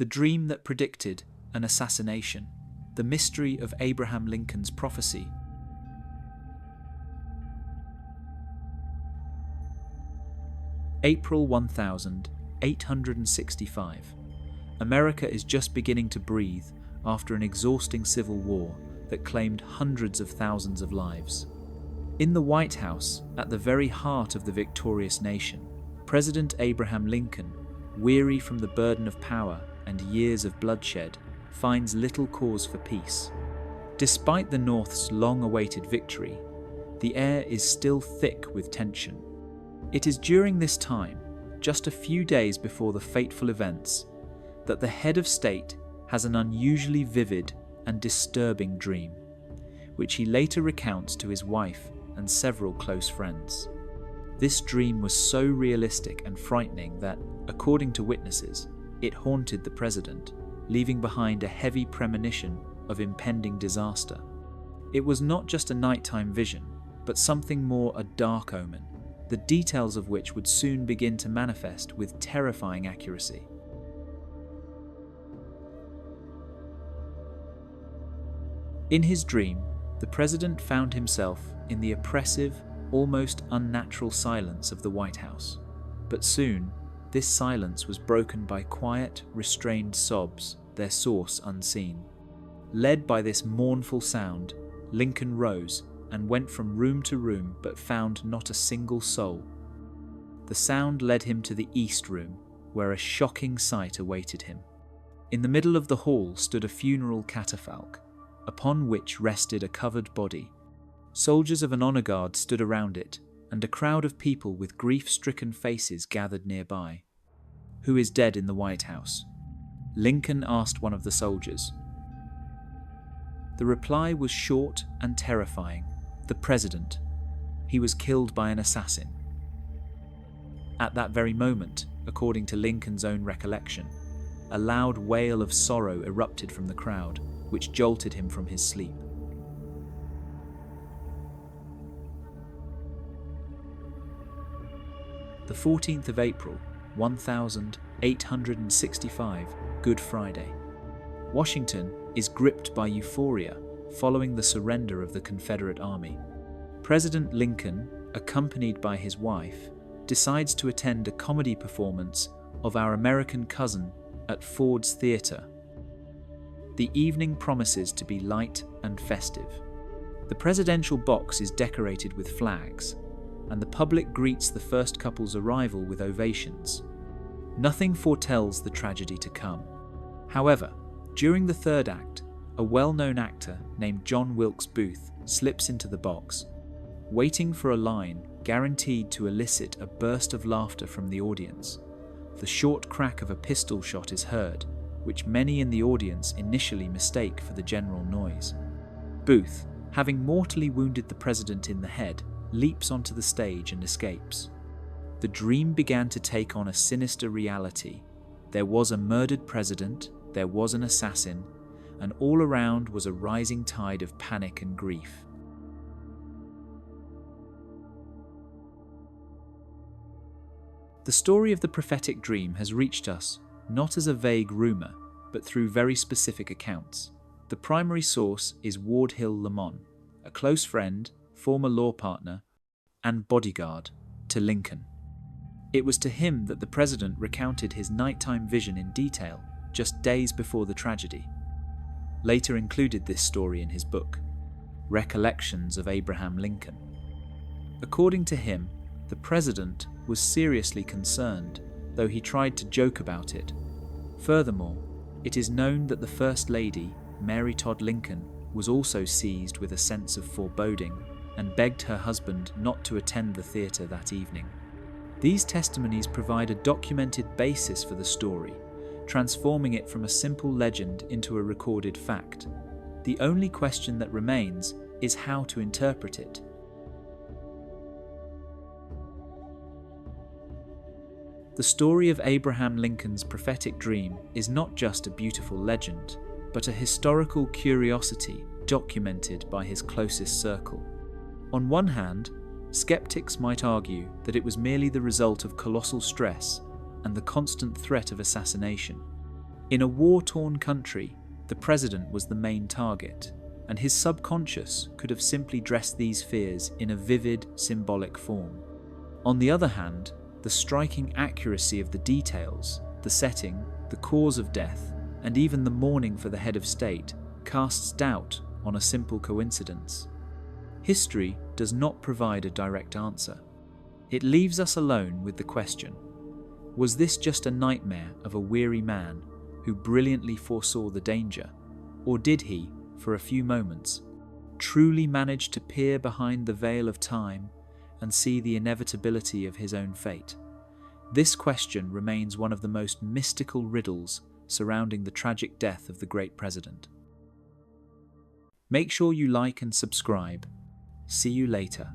the dream that predicted an assassination, the mystery of Abraham Lincoln's prophecy. April 1865. America is just beginning to breathe after an exhausting civil war that claimed hundreds of thousands of lives. In the White House, at the very heart of the victorious nation, President Abraham Lincoln, weary from the burden of power and years of bloodshed, finds little cause for peace. Despite the North's long-awaited victory, the air is still thick with tension. It is during this time, just a few days before the fateful events, that the head of state has an unusually vivid and disturbing dream, which he later recounts to his wife and several close friends. This dream was so realistic and frightening that, according to witnesses, it haunted the president, leaving behind a heavy premonition of impending disaster. It was not just a nighttime vision, but something more, a dark omen, the details of which would soon begin to manifest with terrifying accuracy. In his dream, the president found himself in the oppressive, almost unnatural silence of the White House. But soon, this silence was broken by quiet, restrained sobs, their source unseen. Led by this mournful sound, Lincoln rose and went from room to room but found not a single soul. The sound led him to the East Room, where a shocking sight awaited him. In the middle of the hall stood a funeral catafalque, upon which rested a covered body. Soldiers of an honor guard stood around it, and a crowd of people with grief-stricken faces gathered nearby. "Who is dead in the White House?" Lincoln asked one of the soldiers. The reply was short and terrifying. "The president. He was killed by an assassin." At that very moment, according to Lincoln's own recollection, a loud wail of sorrow erupted from the crowd, which jolted him from his sleep. The 14th of April, 1865, Good Friday. Washington is gripped by euphoria following the surrender of the Confederate Army. President Lincoln, accompanied by his wife, decides to attend a comedy performance of Our American Cousin at Ford's Theatre. The evening promises to be light and festive. The presidential box is decorated with flags, and the public greets the first couple's arrival with ovations. Nothing foretells the tragedy to come. However, during the third act, a well-known actor named John Wilkes Booth slips into the box, waiting for a line guaranteed to elicit a burst of laughter from the audience. The short crack of a pistol shot is heard, which many in the audience initially mistake for the general noise. Booth, having mortally wounded the president in the head, leaps onto the stage and escapes. The dream began to take on a sinister reality. There was a murdered president, there was an assassin, and all around was a rising tide of panic and grief. The story of the prophetic dream has reached us not as a vague rumour, but through very specific accounts. The primary source is Ward Hill Lamont, a close friend, former law partner, and bodyguard to Lincoln. It was to him that the president recounted his nighttime vision in detail just days before the tragedy. Later included this story in his book, Recollections of Abraham Lincoln. According to him, the president was seriously concerned, though he tried to joke about it. Furthermore, it is known that the First Lady, Mary Todd Lincoln, was also seized with a sense of foreboding and begged her husband not to attend the theatre that evening. These testimonies provide a documented basis for the story, transforming it from a simple legend into a recorded fact. The only question that remains is how to interpret it. The story of Abraham Lincoln's prophetic dream is not just a beautiful legend, but a historical curiosity documented by his closest circle. On one hand, skeptics might argue that it was merely the result of colossal stress and the constant threat of assassination. In a war-torn country, the president was the main target, and his subconscious could have simply dressed these fears in a vivid, symbolic form. On the other hand, the striking accuracy of the details, the setting, the cause of death, and even the mourning for the head of state casts doubt on a simple coincidence. History does not provide a direct answer. It leaves us alone with the question: was this just a nightmare of a weary man who brilliantly foresaw the danger, or did he, for a few moments, truly manage to peer behind the veil of time and see the inevitability of his own fate? This question remains one of the most mystical riddles surrounding the tragic death of the great president. Make sure you like and subscribe. See you later.